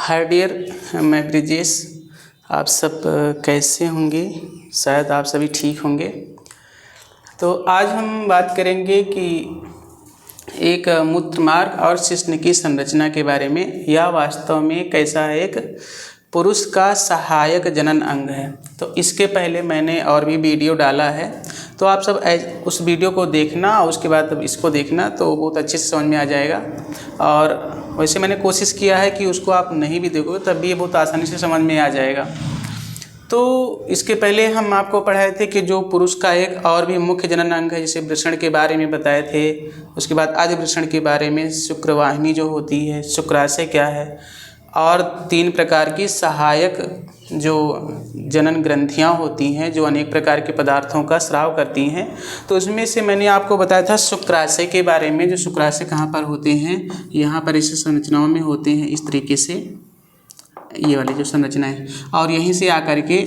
Hi dear, मैं ब्रिजेश। आप सब कैसे होंगे? शायद आप सभी ठीक होंगे। तो आज हम बात करेंगे कि एक मूत्रमार्ग और शिश्न की संरचना के बारे में। यह वास्तव में कैसा है, एक पुरुष का सहायक जनन अंग है। तो इसके पहले मैंने और भी वीडियो डाला है, तो आप सब उस वीडियो को देखना और उसके बाद इसको देखना, तो बहुत अच्छे से समझ में आ जाएगा। और वैसे मैंने कोशिश किया है कि उसको आप नहीं भी देखोगे तब भी ये बहुत आसानी से समझ में आ जाएगा। तो इसके पहले हम आपको पढ़ाए थे कि जो पुरुष का एक और भी मुख्य जनन अंग है, जैसे वृषण के बारे में बताए थे। उसके बाद आदि वृषण के बारे में, शुक्रवाहिनी जो होती है, शुक्राशय क्या है, और 3 प्रकार की सहायक जो जनन ग्रंथियाँ होती हैं जो अनेक प्रकार के पदार्थों का स्राव करती हैं। तो उसमें से मैंने आपको बताया था शुक्राशय के बारे में। जो शुक्राशय कहाँ पर होते हैं, यहाँ पर ऐसे संरचनाओं में होते हैं, इस तरीके से ये वाली जो संरचना है, और यहीं से आकर के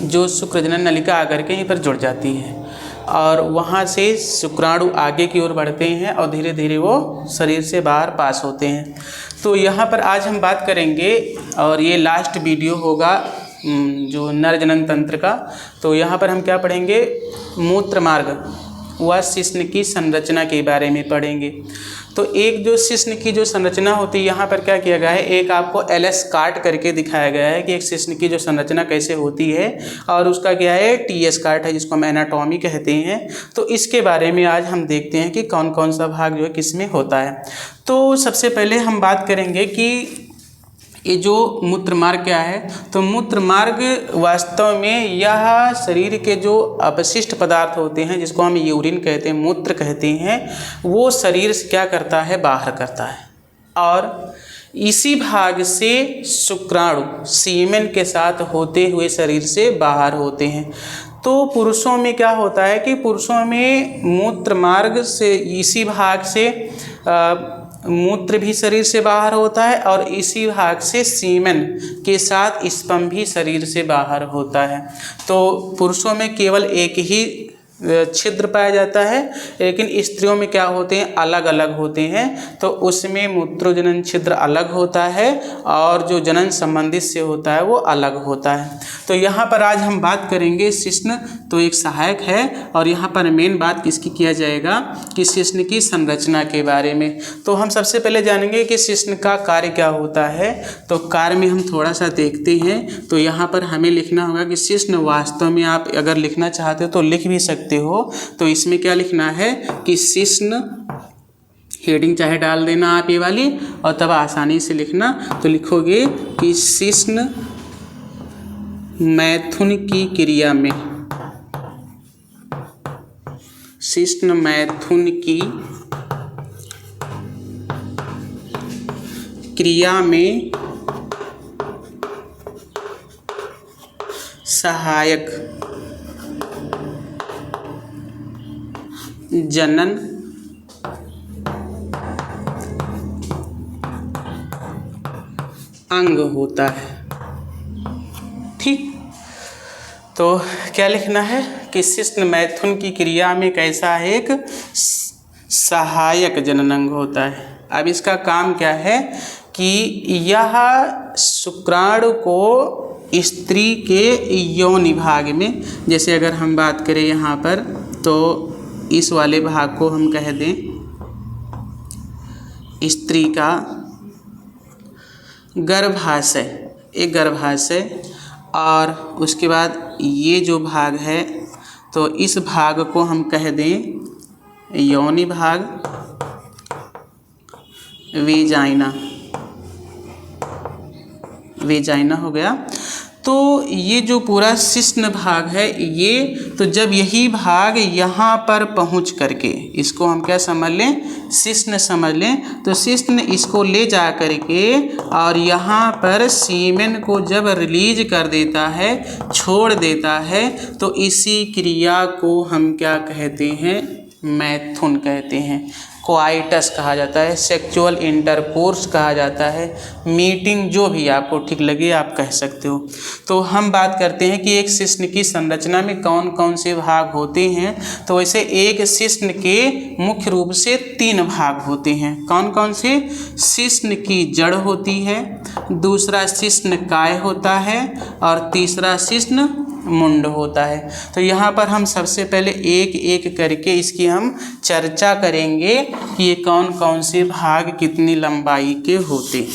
जो शुक्रजनन नलिका आकर के यहीं पर जुड़ जाती है और वहाँ से शुक्राणु आगे की ओर बढ़ते हैं और धीरे धीरे वो शरीर से बाहर पास होते हैं। तो यहाँ पर आज हम बात करेंगे, और ये लास्ट वीडियो होगा जो नर जनन तंत्र का। तो यहाँ पर हम क्या पढ़ेंगे, मूत्र मार्ग व शिश्न की संरचना के बारे में पढ़ेंगे। तो एक जो शिश्न की जो संरचना होती है, यहाँ पर क्या किया गया है, एक आपको एलएस काट करके दिखाया गया है कि एक शिश्न की जो संरचना कैसे होती है, और उसका क्या है, टीएस काट है, जिसको हम एनाटॉमी कहते हैं। तो इसके बारे में आज हम देखते हैं कि कौन कौन सा भाग जो है किस में होता है। तो सबसे पहले हम बात करेंगे कि ये जो मूत्रमार्ग क्या है। तो मूत्रमार्ग वास्तव में यह शरीर के जो अपशिष्ट पदार्थ होते हैं, जिसको हम यूरिन कहते हैं, मूत्र कहते हैं, वो शरीर से क्या करता है, बाहर करता है। और इसी भाग से शुक्राणु सीमेन के साथ होते हुए शरीर से बाहर होते हैं। तो पुरुषों में क्या होता है कि पुरुषों में मूत्रमार्ग से, इसी भाग से मूत्र भी शरीर से बाहर होता है, और इसी भाग से सीमेन के साथ स्पर्म भी शरीर से बाहर होता है। तो पुरुषों में केवल एक ही छिद्र पाया जाता है, लेकिन स्त्रियों में क्या होते हैं, अलग अलग होते हैं। तो उसमें मूत्रोजनन छिद्र अलग होता है और जो जनन संबंधित से होता है वो अलग होता है। तो यहाँ पर आज हम बात करेंगे शिश्न तो एक सहायक है, और यहाँ पर मेन बात किसकी किया जाएगा कि शिश्न की संरचना के बारे में। तो हम सबसे पहले जानेंगे कि शिश्न का कार्य क्या होता है। तो कार्य में हम थोड़ा सा देखते हैं। तो यहाँ पर हमें लिखना होगा कि शिश्न वास्तव में, आप अगर लिखना चाहते हो तो लिख भी सकते हो। तो इसमें क्या लिखना है कि शिश्न, हेडिंग चाहे डाल देना आप ये वाली, और तब आसानी से लिखना। तो लिखोगे कि शिश्न मैथुन की क्रिया में, शिश्न मैथुन की क्रिया में सहायक जनन अंग होता है। ठीक, तो क्या लिखना है कि शिश्न मैथुन की क्रिया में कैसा है, एक सहायक जनन अंग होता है। अब इसका काम क्या है कि यह शुक्राणु को स्त्री के योनि भाग में, जैसे अगर हम बात करें यहाँ पर, तो इस वाले भाग को हम कह दें स्त्री का गर्भाशय, एक गर्भाशय, और उसके बाद ये जो भाग है तो इस भाग को हम कह दें योनि भाग, वेजाइना, वेजाइना हो गया। तो ये जो पूरा शिश्न भाग है, ये तो जब यही भाग यहाँ पर पहुँच करके, इसको हम क्या समझ लें, शिश्न समझ लें। तो शिश्न इसको ले जा करके और यहाँ पर सीमेन को जब रिलीज कर देता है, छोड़ देता है, तो इसी क्रिया को हम क्या कहते हैं, मैथुन कहते हैं। क्वाइटस कहा जाता है, सेक्सुअल इंटरकोर्स कहा जाता है, मीटिंग, जो भी आपको ठीक लगे आप कह सकते हो। तो हम बात करते हैं कि एक शिश्न की संरचना में कौन कौन से भाग होते हैं। तो वैसे एक शिश्न के मुख्य रूप से 3 भाग होते हैं। कौन कौन से? शिश्न की जड़ होती है, दूसरा शिश्न काय होता है और तीसरा शिश्न मुंड होता है। तो यहाँ पर हम सबसे पहले एक एक करके इसकी हम चर्चा करेंगे कि ये कौन कौन से भाग कितनी लंबाई के होते हैं।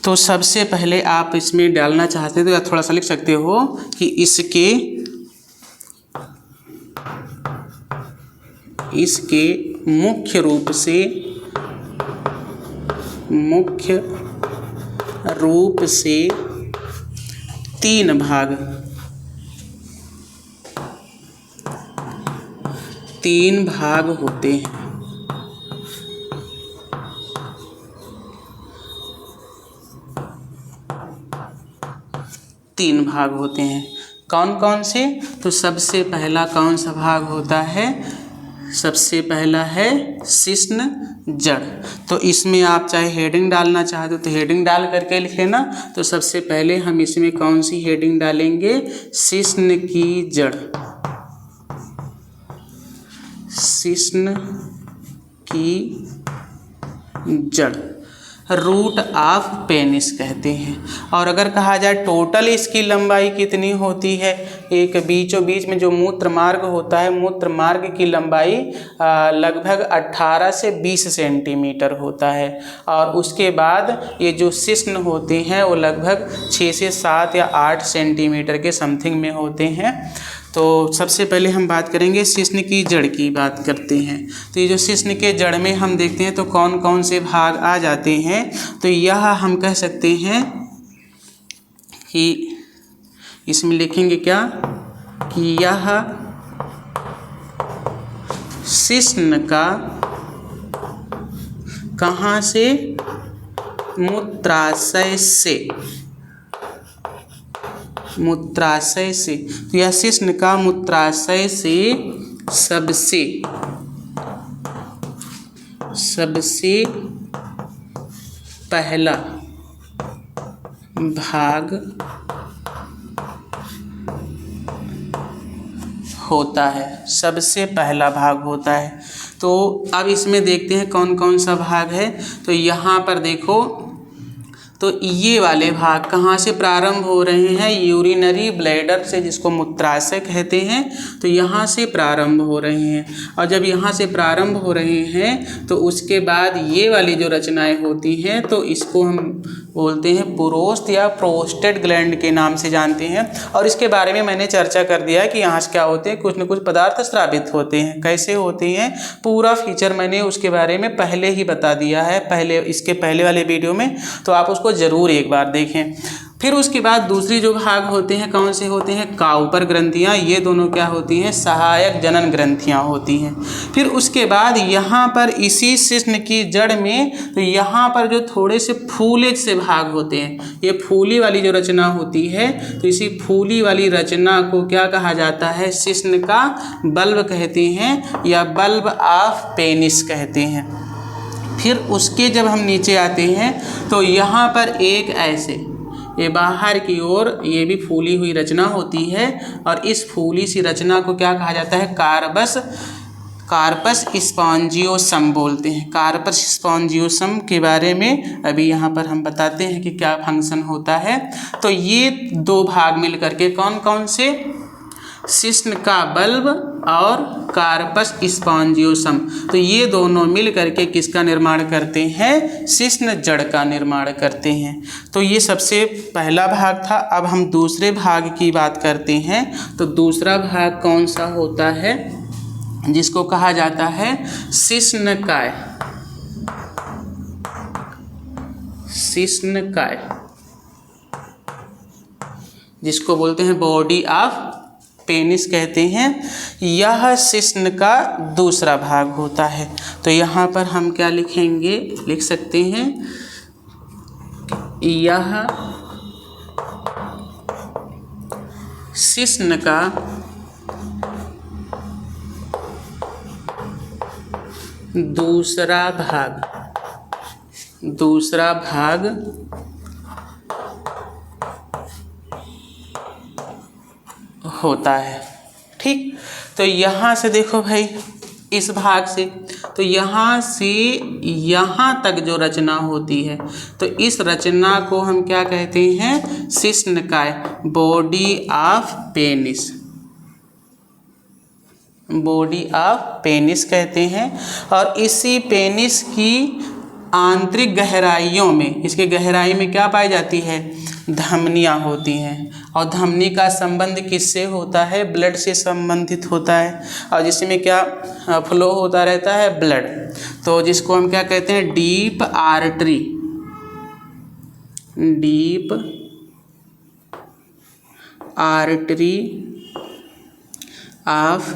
तो सबसे पहले आप इसमें डालना चाहते हो तो या थोड़ा सा लिख सकते हो कि इसके मुख्य रूप से 3 भाग होते हैं। तीन भाग होते हैं। कौन कौन से? तो सबसे पहला कौन सा भाग होता है? सबसे पहला है शिश्न जड़। तो इसमें आप चाहे हेडिंग डालना चाहते हो तो हेडिंग डाल करके लिखे ना। तो सबसे पहले हम इसमें कौन सी हेडिंग डालेंगे? शिश्न की जड़। शिश्न की जड़, रूट ऑफ पेनिस कहते हैं। और अगर कहा जाए टोटल इसकी लंबाई कितनी होती है, एक बीचों बीच में जो मूत्र मार्ग होता है, मूत्र मार्ग की लंबाई लगभग 18 से 20 सेंटीमीटर होता है। और उसके बाद ये जो शिश्न होते हैं वो लगभग 6 से 7 या 8 सेंटीमीटर के समथिंग में होते हैं। तो सबसे पहले हम बात करेंगे शिश्न की जड़ की बात करते हैं। तो ये जो शिश्न के जड़ में हम देखते हैं तो कौन कौन से भाग आ जाते हैं। तो यह हम कह सकते हैं कि इसमें लिखेंगे क्या कि यह शिश्न का कहाँ से? मूत्राशय से। तो यह शिश्न का मूत्राशय से सबसे पहला भाग होता है। सबसे पहला भाग होता है। तो अब इसमें देखते हैं कौन कौन सा भाग है। तो यहाँ पर देखो, तो ये वाले भाग कहाँ से प्रारंभ हो रहे हैं? यूरिनरी ब्लैडर से, जिसको मूत्राशय कहते हैं। तो यहाँ से प्रारंभ हो रहे हैं। और जब यहाँ से प्रारंभ हो रहे हैं तो उसके बाद ये वाली जो रचनाएं होती हैं तो इसको हम बोलते हैं पुरोस्त या प्रोस्टेट ग्लैंड के नाम से जानते हैं। और इसके बारे में मैंने चर्चा कर दिया है कि यहाँ से क्या होते हैं, कुछ न कुछ पदार्थ स्रावित होते हैं। कैसे होते हैं पूरा फीचर मैंने उसके बारे में पहले ही बता दिया है, इसके पहले वाले वीडियो में। तो आप उसको ज़रूर एक बार देखें। फिर उसके बाद दूसरी जो भाग होते हैं कौन से होते हैं? काउपर ग्रंथियाँ। ये दोनों क्या होती हैं? सहायक जनन ग्रंथियाँ होती हैं। फिर उसके बाद यहाँ पर इसी शिश्न की जड़ में तो यहाँ पर जो थोड़े से फूले से भाग होते हैं, ये फूली वाली जो रचना होती है तो इसी फूली वाली रचना को क्या कहा जाता है? शिश्न का बल्ब कहते हैं या बल्ब ऑफ पेनिस कहते हैं। फिर उसके जब हम नीचे आते हैं तो यहाँ पर एक ऐसे ये बाहर की ओर ये भी फूली हुई रचना होती है। और इस फूली सी रचना को क्या कहा जाता है? कार्पस स्पॉन्जियोसम बोलते हैं। कार्पस स्पॉन्जियोसम के बारे में अभी यहाँ पर हम बताते हैं कि क्या फंक्शन होता है। तो ये 2 भाग मिल करके कौन कौन से? शिश्न का बल्ब और कार्पस स्पॉन्जियोसम। तो ये दोनों मिल करके किसका निर्माण करते हैं? शिश्न जड़ का निर्माण करते हैं। तो ये सबसे पहला भाग था। अब हम दूसरे भाग की बात करते हैं। तो दूसरा भाग कौन सा होता है? जिसको कहा जाता है शिश्नकाय। शिश्नकाय, जिसको बोलते हैं बॉडी ऑफ पेनिस कहते हैं। यह शिश्न का दूसरा भाग होता है। तो यहाँ पर हम क्या लिखेंगे? लिख सकते हैं यह शिश्न का दूसरा भाग होता है। ठीक, तो यहाँ से देखो भाई, इस भाग से, तो यहाँ से यहाँ तक जो रचना होती है, तो इस रचना को हम क्या कहते हैं? शिश्नकाय, body of penis, body of penis कहते हैं। और इसी पेनिस की आंतरिक गहराइयों में, इसके गहराई में क्या पाई जाती है? धमनियाँ होती हैं। और धमनी का संबंध किससे होता है? ब्लड से संबंधित होता है। और जिसमें क्या फ्लो होता रहता है? ब्लड। तो जिसको हम क्या कहते हैं? Deep artery, deep artery of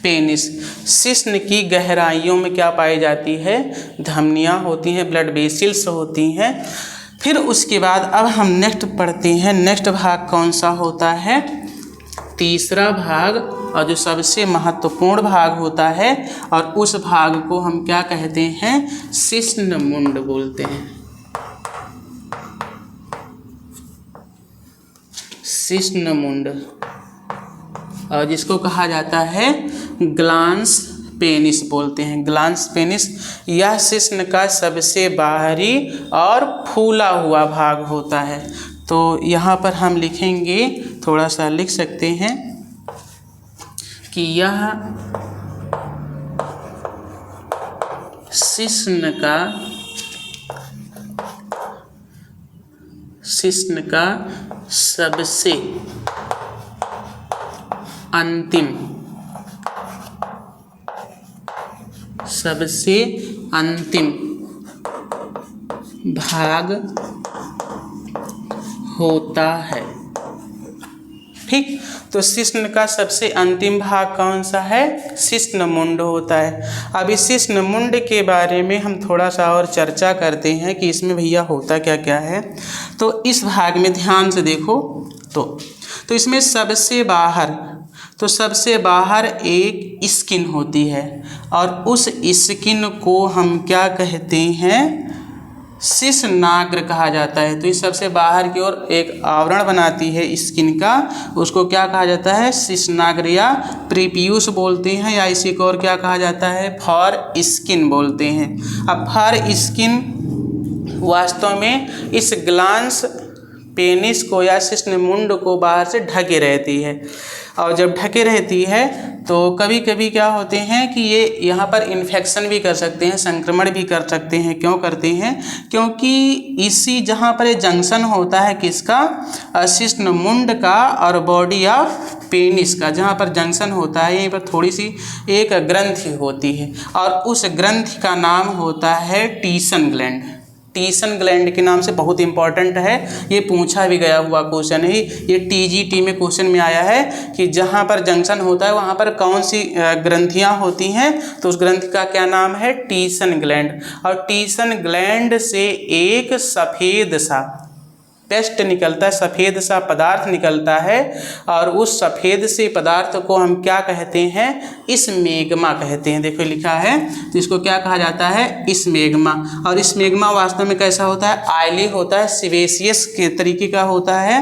penis. शिश्न की गहराइयों में क्या पाई जाती है? धमनियाँ होती हैं, ब्लड वेसल्स होती हैं। फिर उसके बाद अब हम नेक्स्ट पढ़ते हैं। नेक्स्ट भाग कौन सा होता है? तीसरा भाग, और जो सबसे महत्वपूर्ण भाग होता है, और उस भाग को हम क्या कहते हैं? शिश्नमुंड बोलते हैं, शिश्नमुंड, और जिसको कहा जाता है ग्लांस पेनिस बोलते हैं। ग्लांस पेनिस यह शिश्न का सबसे बाहरी और फूला हुआ भाग होता है। तो यहाँ पर हम लिखेंगे, थोड़ा सा लिख सकते हैं कि यह शिश्न का सबसे अंतिम भाग होता है। ठीक, तो शिश्न का सबसे अंतिम भाग कौन सा है? शिश्नमुंड होता है। अब इस शिश्नमुंड के बारे में हम थोड़ा सा और चर्चा करते हैं कि इसमें भैया होता क्या क्या है। तो इस भाग में ध्यान से देखो, तो इसमें सबसे बाहर एक स्किन होती है, और उस स्किन को हम क्या कहते हैं? शिश्नाग्र कहा जाता है। तो इस सबसे बाहर की ओर एक आवरण बनाती है स्किन का, उसको क्या कहा जाता है? शिश्नाग्र, या प्रीपियूस बोलते हैं, या इसी को और क्या कहा जाता है? फॉर स्किन बोलते हैं। अब फॉर स्किन वास्तव में इस ग्लांस पेनिस को या शिश्नमुंड को बाहर से ढके रहती है। और जब ढके रहती है तो कभी कभी क्या होते हैं कि ये यहाँ पर इन्फेक्शन भी कर सकते हैं, संक्रमण भी कर सकते हैं। क्यों करते हैं? क्योंकि इसी जहाँ पर ये जंक्शन होता है किसका? शिश्नमुंड का और बॉडी ऑफ पेनिस का, जहाँ पर जंक्शन होता है, यहीं पर थोड़ी सी एक ग्रंथि होती है, और उस ग्रंथि का नाम होता है टीसन ग्लैंड। टीसन ग्लैंड के नाम से बहुत इंपॉर्टेंट है, ये पूछा भी गया हुआ क्वेश्चन है। ये टीजीटी में क्वेश्चन में आया है कि जहाँ पर जंक्शन होता है वहाँ पर कौन सी ग्रंथियाँ होती हैं, तो उस ग्रंथि का क्या नाम है? टीसन ग्लैंड। और टीसन ग्लैंड से एक सफ़ेद सा पेस्ट निकलता है, सफ़ेद सा पदार्थ निकलता है, और उस सफ़ेद से पदार्थ को हम क्या कहते हैं? स्मेग्मा कहते हैं। देखो लिखा है, तो इसको क्या कहा जाता है? स्मेग्मा। और स्मेग्मा वास्तव में कैसा होता है? ऑयली होता है, सिवेसियस के तरीके का होता है।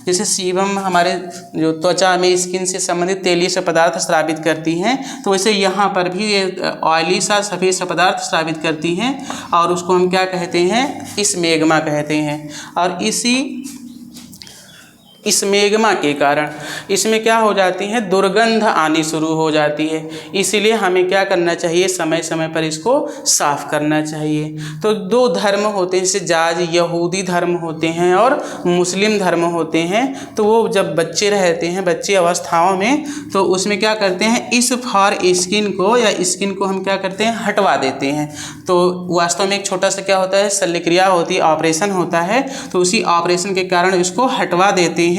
जैसे सीबम हमारे जो त्वचा में स्किन से संबंधित तेलीय से पदार्थ स्रावित करती हैं, तो वैसे यहाँ पर भी ये ऑयली सा सफ़ेद सा पदार्थ स्रावित करती हैं, और उसको हम क्या कहते हैं? स्मेग्मा कहते हैं। और इसी स्मेग्मा के कारण इसमें क्या हो जाती है? दुर्गंध आनी शुरू हो जाती है। इसीलिए हमें क्या करना चाहिए? समय समय पर इसको साफ करना चाहिए। तो दो धर्म होते हैं, जैसे जाज यहूदी धर्म होते हैं और मुस्लिम धर्म होते हैं। तो वो जब बच्चे रहते हैं, बच्चे अवस्थाओं में, तो उसमें क्या करते हैं? इस फॉर स्किन को या स्किन को हम क्या करते हैं? हटवा देते हैं। तो वास्तव में एक छोटा सा क्या होता है? शल्यक्रिया होती है, ऑपरेशन होता है। तो उसी ऑपरेशन के कारण इसको हटवा देते हैं,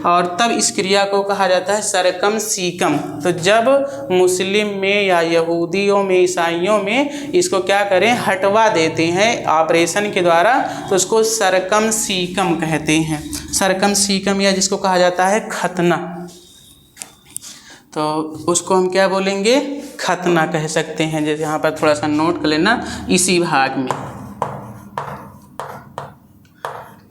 और तब इस क्रिया को कहा जाता है सरकमसीकम। तो जब मुस्लिम में या यहूदियों में, ईसाइयों में इसको क्या करें? हटवा देते हैं ऑपरेशन के द्वारा, तो उसको सरकमसीकम कहते हैं। सरकमसीकम, या जिसको कहा जाता है खतना। तो उसको हम क्या बोलेंगे, खतना कह सकते हैं। जैसे यहाँ पर थोड़ा सा नोट कर लेना, इसी भाग में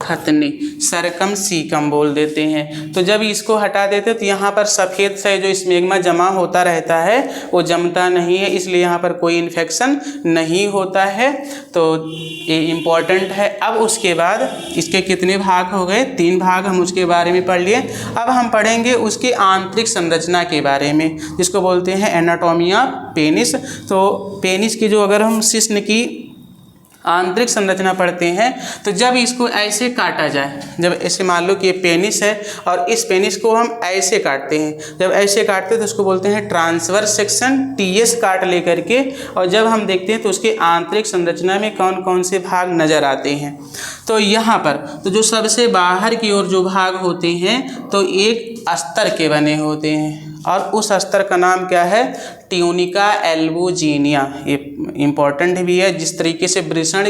खतने, सरकम सीकम बोल देते हैं। तो जब इसको हटा देते तो यहाँ पर सफ़ेद से जो स्मेग्मा जमा होता रहता है वो जमता नहीं है, इसलिए यहाँ पर कोई इन्फेक्शन नहीं होता है। तो ये इम्पॉर्टेंट है। अब उसके बाद इसके कितने भाग हो गए, 3 भाग हम उसके बारे में पढ़ लिए। अब हम पढ़ेंगे उसकी आंतरिक संरचना के बारे में, जिसको बोलते हैं एनाटॉमी ऑफ पेनिस। तो पेनिस की जो अगर हम शिश्न की आंतरिक संरचना पढ़ते हैं तो जब इसको ऐसे काटा जाए, जब ऐसे मान लो कि ये पेनिस है और इस पेनिस को हम ऐसे काटते हैं, जब ऐसे काटते हैं तो उसको बोलते हैं ट्रांसवर्स सेक्शन, टीएस काट लेकर के। और जब हम देखते हैं तो उसके आंतरिक संरचना में कौन कौन से भाग नज़र आते हैं। तो यहाँ पर तो जो सबसे बाहर की ओर जो भाग होते हैं तो एक अस्तर के बने होते हैं, और उस अस्तर का नाम क्या है, ट्यूनिका एल्बुजिनिया। ये इम्पॉर्टेंट भी है। जिस तरीके से वृषण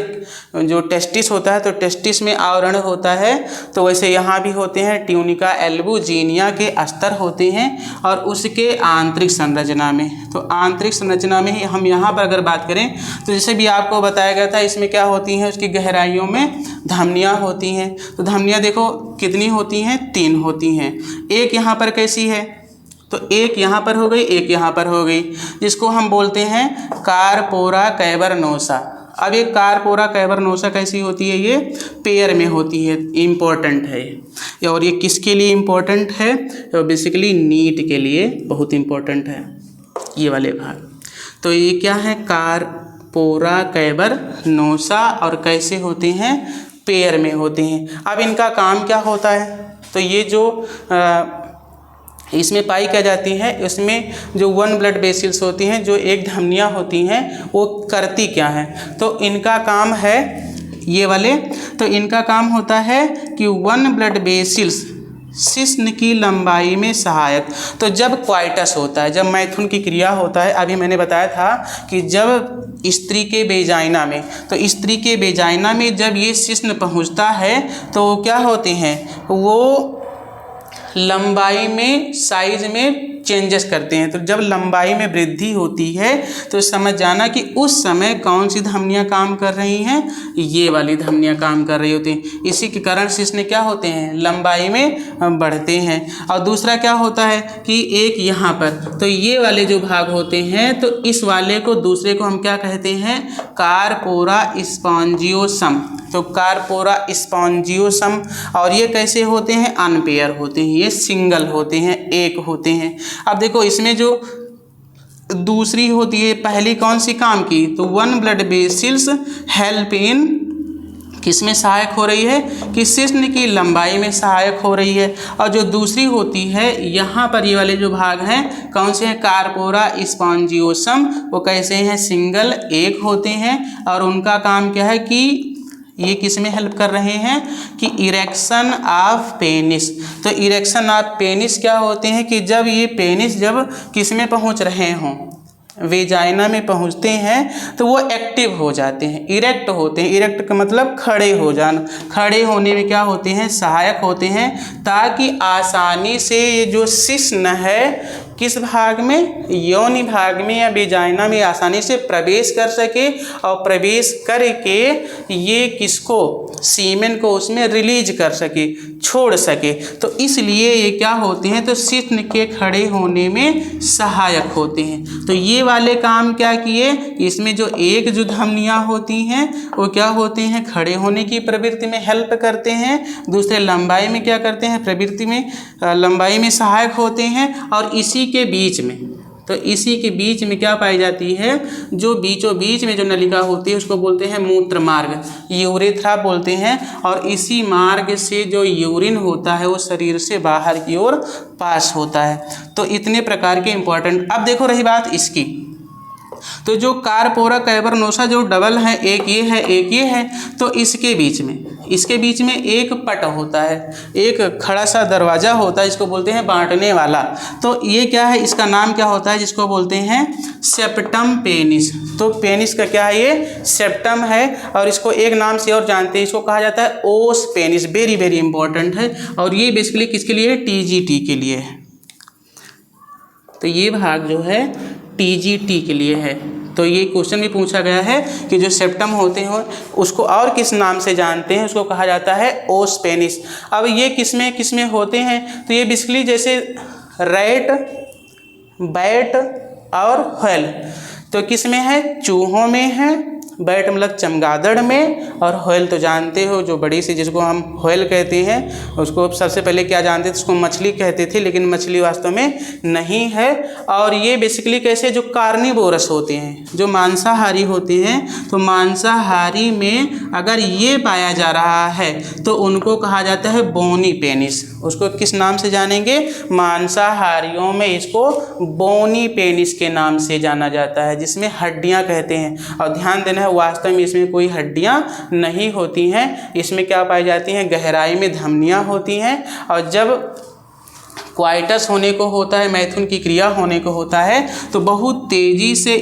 जो टेस्टिस होता है तो टेस्टिस में आवरण होता है, तो वैसे यहाँ भी होते हैं, ट्यूनिका एल्बुजिनिया के अस्तर होते हैं। और उसके आंतरिक संरचना में, तो आंतरिक संरचना में ही हम यहाँ पर अगर बात करें तो जैसे भी आपको बताया गया था, इसमें क्या होती हैं, उसकी गहराइयों में धमनियाँ होती हैं। तो धमनियाँ देखो कितनी होती हैं, 3 होती हैं। एक यहाँ पर कैसी है, तो एक यहाँ पर हो गई, एक यहाँ पर हो गई, जिसको हम बोलते हैं कार्पोरा कैवर्नोसा। अब ये कार्पोरा कैवर्नोसा कैसी होती है, ये पेयर में होती है, इम्पोर्टेंट है। और ये किसके लिए इम्पोर्टेंट है, तो बेसिकली नीट के लिए बहुत इम्पोर्टेंट है ये वाले भाग। तो ये क्या है, कार्पोरा कैवर्नोसा, और कैसे होते हैं, पेयर में होते हैं। अब इनका काम क्या होता है, तो ये जो इसमें पाई क्या जाती है, इसमें जो 1 ब्लड वेसल्स होती हैं, जो एक धमनियाँ होती हैं, वो करती क्या है, तो इनका काम है ये वाले, तो इनका काम होता है कि 1 ब्लड वेसल्स शिश्न की लंबाई में सहायक। तो जब क्वाइटस होता है, जब मैथुन की क्रिया होता है, अभी मैंने बताया था कि जब स्त्री के वेजाइना में, तो स्त्री के वेजाइना में जब ये शिश्न पहुंचता है तो क्या होते हैं, वो लंबाई में, साइज में चेंजेस करते हैं। तो जब लंबाई में वृद्धि होती है तो समझ जाना कि उस समय कौन सी धमनियाँ काम कर रही हैं, ये वाली धमनियाँ काम कर रही होती हैं। इसी के कारण शिश्न क्या होते हैं, लंबाई में बढ़ते हैं। और दूसरा क्या होता है कि एक यहाँ पर, तो ये वाले जो भाग होते हैं, तो इस वाले को, दूसरे को हम क्या कहते हैं, कार्पोरा स्पॉन्जियोसम। तो कार्पोरा स्पॉन्जियोसम, और ये कैसे होते हैं, अनपेयर होते हैं, ये सिंगल होते हैं, एक होते हैं। अब देखो इसमें जो दूसरी होती है, पहली कौन सी काम की, तो 1 ब्लड वेसल्स हेल्प इन, किसमें सहायक हो रही है, कि शिश्न की लंबाई में सहायक हो रही है। और जो दूसरी होती है, यहाँ पर ये वाले जो भाग हैं कौन से हैं, कार्पोरा स्पॉन्जियोसम, वो कैसे हैं, सिंगल, एक होते हैं। और उनका काम क्या है कि ये किस में हेल्प कर रहे हैं, कि इरेक्शन ऑफ पेनिस। तो इरेक्शन ऑफ पेनिस क्या होते हैं, कि जब ये पेनिस जब किस में पहुंच रहे हों, वेजाइना में पहुंचते हैं, तो वो एक्टिव हो जाते हैं, इरेक्ट होते हैं। इरेक्ट का मतलब खड़े हो जाना, खड़े होने में क्या होते हैं, सहायक होते हैं, ताकि आसानी से ये जो शिश्न है किस भाग में, योनि भाग में या वेजाइना में आसानी से प्रवेश कर सके, और प्रवेश करके ये किसको, सीमेन को उसमें रिलीज कर सके, छोड़ सके। तो इसलिए ये क्या होते हैं, तो शिश्न के खड़े होने में सहायक होते हैं। तो ये वाले काम क्या किए, इसमें जो एक जो धमनियाँ होती हैं वो क्या होते हैं, खड़े होने की प्रवृत्ति में हेल्प करते हैं। दूसरे लंबाई में क्या करते हैं, प्रवृत्ति में, लंबाई में सहायक होते हैं। और इसी के बीच में, तो इसी के बीच में क्या पाई जाती है, जो बीचों बीच में जो नलिका होती है उसको बोलते हैं मूत्र मार्ग, यूरेथ्रा बोलते हैं। और इसी मार्ग से जो यूरिन होता है वो शरीर से बाहर की ओर पास होता है। तो इतने प्रकार के इम्पोर्टेंट। अब देखो रही बात इसकी, तो जो कार्पोरा कैवर्नोसा जो डबल है, एक ये है, एक ये है, तो इसके बीच में एक पट होता है, एक खड़ा सा दरवाज़ा होता है, जिसको बोलते हैं बांटने वाला। तो ये क्या है, इसका नाम क्या होता है, जिसको बोलते हैं सेप्टम पेनिस। तो पेनिस का क्या है, ये सेप्टम है। और इसको एक नाम से और जानते हैं, इसको कहा जाता है ओस पेनिस, वेरी वेरी इंपॉर्टेंट है। और ये बेसिकली किसके लिए है, TGT के लिए है। तो ये भाग जो है TGT के लिए है। तो ये क्वेश्चन भी पूछा गया है कि जो सेप्टम होते हैं उसको और किस नाम से जानते हैं, उसको कहा जाता है ओस पेनिस। अब ये किसमें किसमें होते हैं, तो ये बेसिकली जैसे रैट, बैट और व्हेल, तो किसमें है, चूहों में है। बैट मतलब चमगादड़ में, और व्हेल तो जानते हो जो बड़ी सी जिसको हम व्हेल कहते हैं, उसको सबसे पहले क्या जानते थे, उसको मछली कहते थे, लेकिन मछली वास्तव में नहीं है। और ये बेसिकली कैसे जो कार्निवोरस होते हैं, जो मांसाहारी होते हैं, तो मांसाहारी में अगर ये पाया जा रहा है तो उनको कहा जाता है बोनी पेनिस। उसको किस नाम से जानेंगे, मांसाहारियों में इसको बोनी पेनिस के नाम से जाना जाता है, जिसमें हड्डियां कहते हैं। और ध्यान देना है वास्तव में इसमें कोई हड्डियां नहीं होती हैं। इसमें क्या पाई जाती हैं, गहराई में धमनियां होती हैं, और जब क्वाइटस होने को होता है, मैथुन की क्रिया होने को होता है, तो बहुत तेज़ी से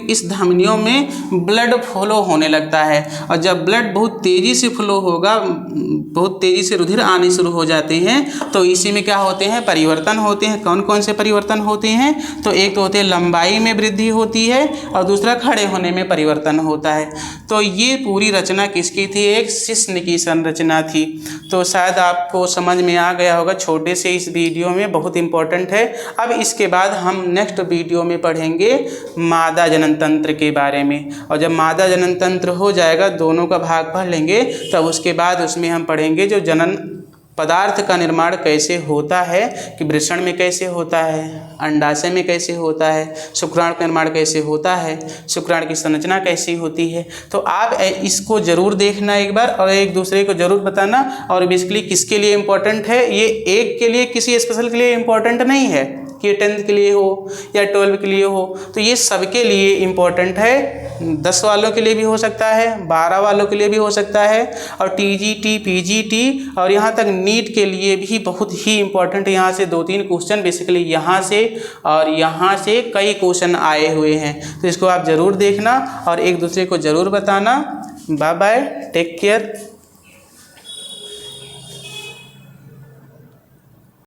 इस धमनियों में ब्लड फ्लो होने लगता है। और जब ब्लड बहुत तेज़ी से फ्लो होगा, बहुत तेज़ी से रुधिर आने शुरू हो जाते हैं, तो इसी में क्या होते हैं, परिवर्तन होते हैं। कौन कौन से परिवर्तन होते हैं, तो एक तो होते हैं लंबाई में वृद्धि होती है, और दूसरा खड़े होने में परिवर्तन होता है। तो ये पूरी रचना किसकी थी, एक शिश्न की संरचना थी। तो शायद आपको समझ में आ गया होगा छोटे से इस वीडियो में, बहुत इंपॉर्टेंट है। अब इसके बाद हम नेक्स्ट वीडियो में पढ़ेंगे मादा जनन तंत्र के बारे में, और जब मादा जनन तंत्र हो जाएगा, दोनों का भाग पढ़ लेंगे, तब उसके बाद उसमें हम पढ़ेंगे जो जनन पदार्थ का निर्माण कैसे होता है, कि वृषण में कैसे होता है, अंडाशय में कैसे होता है, शुक्राणु का निर्माण कैसे होता है, शुक्राणु की संरचना कैसी होती है। तो आप इसको ज़रूर देखना एक बार, और एक दूसरे को ज़रूर बताना। और बेसिकली किसके लिए इम्पोर्टेंट है, ये एक के लिए, किसी स्पेशल के लिए इम्पोर्टेंट नहीं है कि 10th के लिए हो या 12 के लिए हो, तो ये सबके लिए इम्पोर्टेंट है। 10 वालों के लिए भी हो सकता है, 12 वालों के लिए भी हो सकता है, और TGT, PGT और यहाँ तक नीट के लिए भी बहुत ही इम्पोर्टेंट। यहाँ से 2-3 क्वेश्चन बेसिकली यहाँ से और यहाँ से कई क्वेश्चन आए हुए हैं, तो इसको आप ज़रूर देखना और एक दूसरे को ज़रूर बताना। Bye bye, take care.